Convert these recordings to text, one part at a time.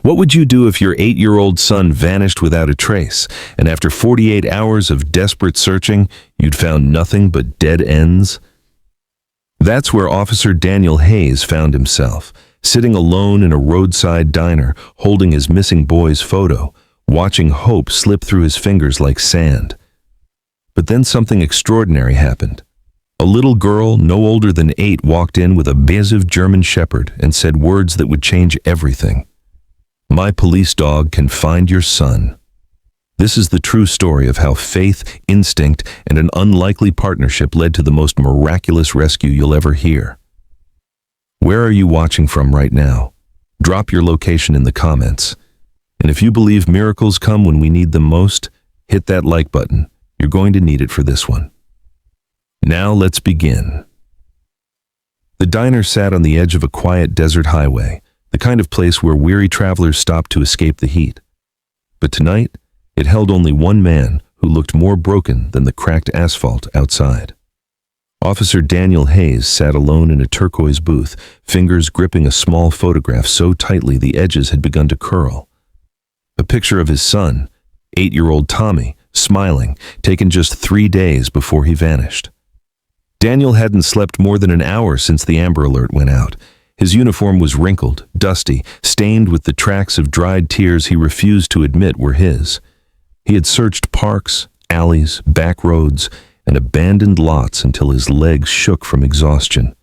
What would you do if your 8-year-old son vanished without a trace, and after 48 hours of desperate searching, you'd found nothing but dead ends? That's where Officer Daniel Hayes found himself, sitting alone in a roadside diner, holding his missing boy's photo, watching hope slip through his fingers like sand. But then something extraordinary happened. A little girl, no older than 8, walked in with a massive German shepherd and said words that would change everything. "My police dog can find your son." This is the true story of how faith, instinct, and an unlikely partnership led to the most miraculous rescue you'll ever hear. Where are you watching from right now? Drop your location in the comments. And if you believe miracles come when we need them most, hit that like button. You're going to need it for this one. Now let's begin. The diner sat on the edge of a quiet desert highway, the kind of place where weary travelers stop to escape the heat. But tonight, it held only one man who looked more broken than the cracked asphalt outside. Officer Daniel Hayes sat alone in a turquoise booth, fingers gripping a small photograph so tightly the edges had begun to curl. A picture of his son, 8-year-old Tommy, smiling, taken just 3 days before he vanished. Daniel hadn't slept more than an hour since the Amber Alert went out. His uniform was wrinkled, dusty, stained with the tracks of dried tears he refused to admit were his. He had searched parks, alleys, back roads, and abandoned lots until his legs shook from exhaustion.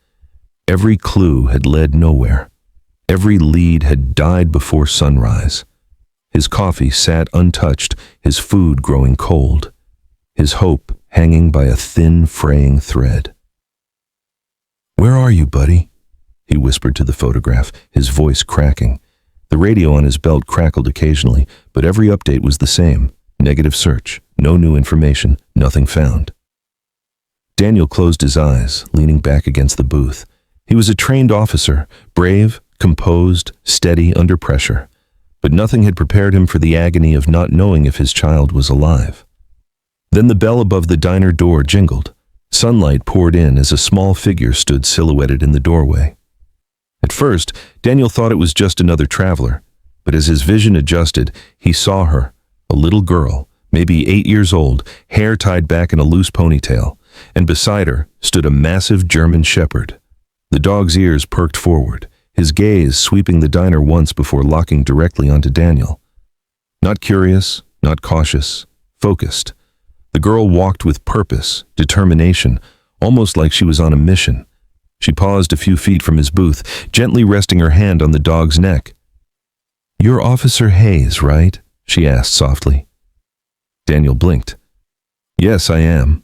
Every clue had led nowhere. Every lead had died before sunrise. His coffee sat untouched, his food growing cold, his hope hanging by a thin, fraying thread. "Where are you, buddy?" he whispered to the photograph, his voice cracking. The radio on his belt crackled occasionally, but every update was the same. Negative search, no new information, nothing found. Daniel closed his eyes, leaning back against the booth. He was a trained officer, brave, composed, steady under pressure. But nothing had prepared him for the agony of not knowing if his child was alive. Then the bell above the diner door jingled. Sunlight poured in as a small figure stood silhouetted in the doorway. At first, Daniel thought it was just another traveler, but as his vision adjusted, he saw her, a little girl, maybe 8 years old, hair tied back in a loose ponytail, and beside her stood a massive German shepherd. The dog's ears perked forward, his gaze sweeping the diner once before locking directly onto Daniel. Not curious, not cautious, focused. The girl walked with purpose, determination, almost like she was on a mission. She paused a few feet from his booth, gently resting her hand on the dog's neck. "You're Officer Hayes, right?" she asked softly. Daniel blinked. "Yes, I am."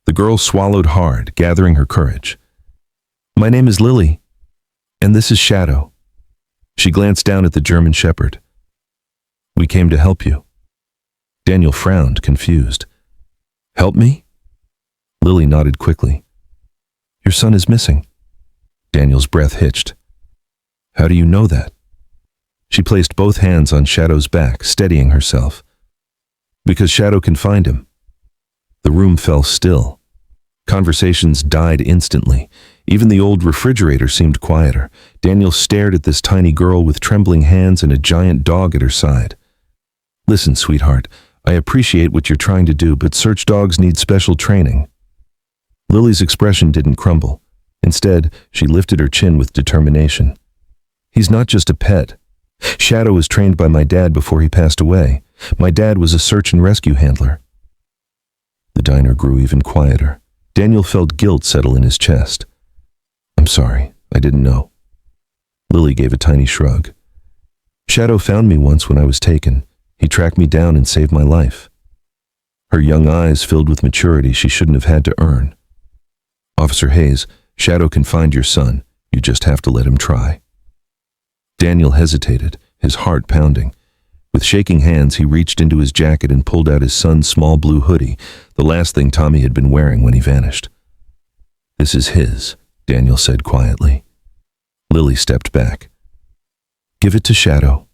The girl swallowed hard, gathering her courage. "My name is Lily. And this is Shadow." She glanced down at the German shepherd. "We came to help you." Daniel frowned, confused. "Help me?" Lily nodded quickly. "Your son is missing." Daniel's breath hitched. "How do you know that?" She placed both hands on Shadow's back, steadying herself. "Because Shadow can find him." The room fell still. Conversations died instantly. Even the old refrigerator seemed quieter. Daniel stared at this tiny girl with trembling hands and a giant dog at her side. "Listen, sweetheart, I appreciate what you're trying to do, but search dogs need special training." Lily's expression didn't crumble. Instead, she lifted her chin with determination. "He's not just a pet. Shadow was trained by my dad before he passed away. My dad was a search and rescue handler." The diner grew even quieter. Daniel felt guilt settle in his chest. "I'm sorry, I didn't know." Lily gave a tiny shrug. "Shadow found me once when I was taken. He tracked me down and saved my life." Her young eyes filled with maturity she shouldn't have had to earn. "Officer Hayes, Shadow can find your son. You just have to let him try." Daniel hesitated, his heart pounding. With shaking hands, he reached into his jacket and pulled out his son's small blue hoodie, the last thing Tommy had been wearing when he vanished. "This is his," Daniel said quietly. Lily stepped back. "Give it to Shadow."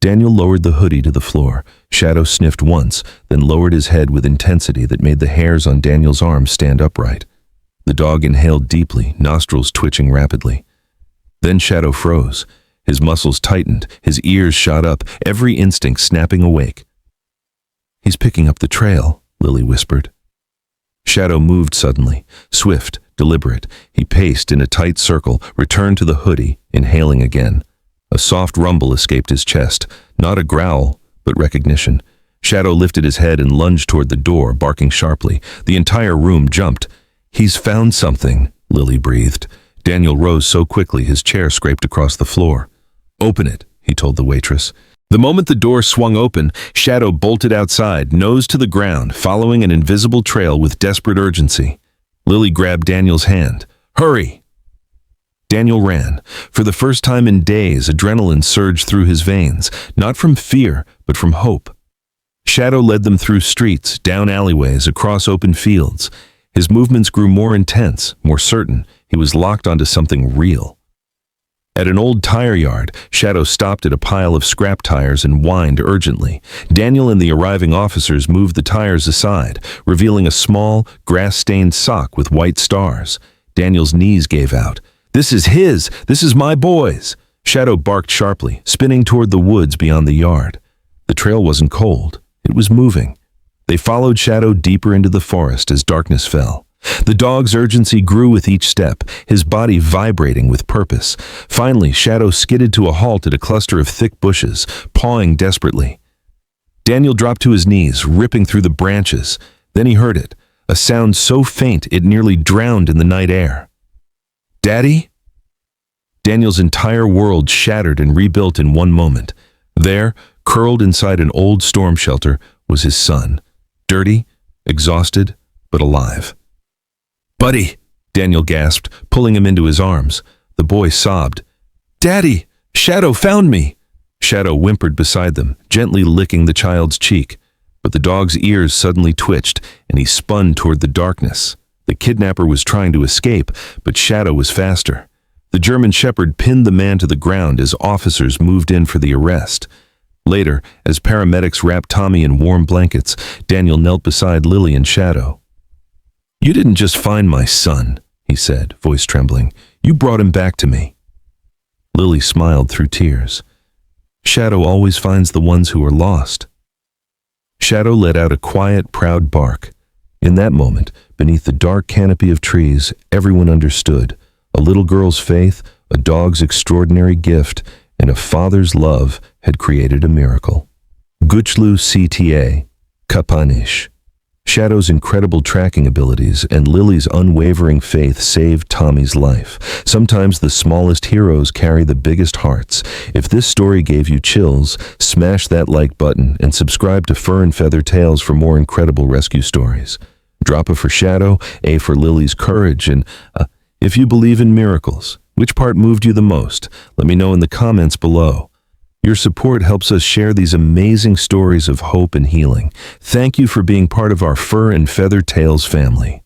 Daniel lowered the hoodie to the floor. Shadow sniffed once, then lowered his head with intensity that made the hairs on Daniel's arm stand upright. The dog inhaled deeply, nostrils twitching rapidly. Then Shadow froze. His muscles tightened, his ears shot up, every instinct snapping awake. "He's picking up the trail," Lily whispered. Shadow moved suddenly, swift, deliberate. He paced in a tight circle, returned to the hoodie, inhaling again. A soft rumble escaped his chest, not a growl, but recognition. Shadow lifted his head and lunged toward the door, barking sharply. The entire room jumped. "He's found something," Lily breathed. Daniel rose so quickly his chair scraped across the floor. "Open it," he told the waitress. The moment the door swung open, Shadow bolted outside, nose to the ground, following an invisible trail with desperate urgency. Lily grabbed Daniel's hand. "Hurry!" Daniel ran. For the first time in days, adrenaline surged through his veins, not from fear, but from hope. Shadow led them through streets, down alleyways, across open fields. His movements grew more intense, more certain. He was locked onto something real. At an old tire yard, Shadow stopped at a pile of scrap tires and whined urgently. Daniel and the arriving officers moved the tires aside, revealing a small, grass-stained sock with white stars. Daniel's knees gave out. "This is his! This is my boy's!" Shadow barked sharply, spinning toward the woods beyond the yard. The trail wasn't cold. It was moving. They followed Shadow deeper into the forest as darkness fell. The dog's urgency grew with each step, his body vibrating with purpose. Finally, Shadow skidded to a halt at a cluster of thick bushes, pawing desperately. Daniel dropped to his knees, ripping through the branches. Then he heard it, a sound so faint it nearly drowned in the night air. "Daddy?" Daniel's entire world shattered and rebuilt in one moment. There, curled inside an old storm shelter, was his son. Dirty, exhausted, but alive. "Buddy!" Daniel gasped, pulling him into his arms. The boy sobbed. "Daddy! Shadow found me!" Shadow whimpered beside them, gently licking the child's cheek. But the dog's ears suddenly twitched, and he spun toward the darkness. The kidnapper was trying to escape, but Shadow was faster. The German shepherd pinned the man to the ground as officers moved in for the arrest. Later, as paramedics wrapped Tommy in warm blankets, Daniel knelt beside Lily and Shadow. "You didn't just find my son," he said, voice trembling. "You brought him back to me." Lily smiled through tears. "Shadow always finds the ones who are lost." Shadow let out a quiet, proud bark. In that moment, beneath the dark canopy of trees, everyone understood. A little girl's faith, a dog's extraordinary gift, and a father's love had created a miracle. Güçlü CTA, Kapanish. Shadow's incredible tracking abilities and Lily's unwavering faith saved Tommy's life. Sometimes the smallest heroes carry the biggest hearts. If this story gave you chills, smash that like button and subscribe to Fur and Feather Tales for more incredible rescue stories. Drop a for Shadow, A for Lily's courage, and if you believe in miracles, which part moved you the most? Let me know in the comments below. Your support helps us share these amazing stories of hope and healing. Thank you for being part of our Fur and Feather Tales family.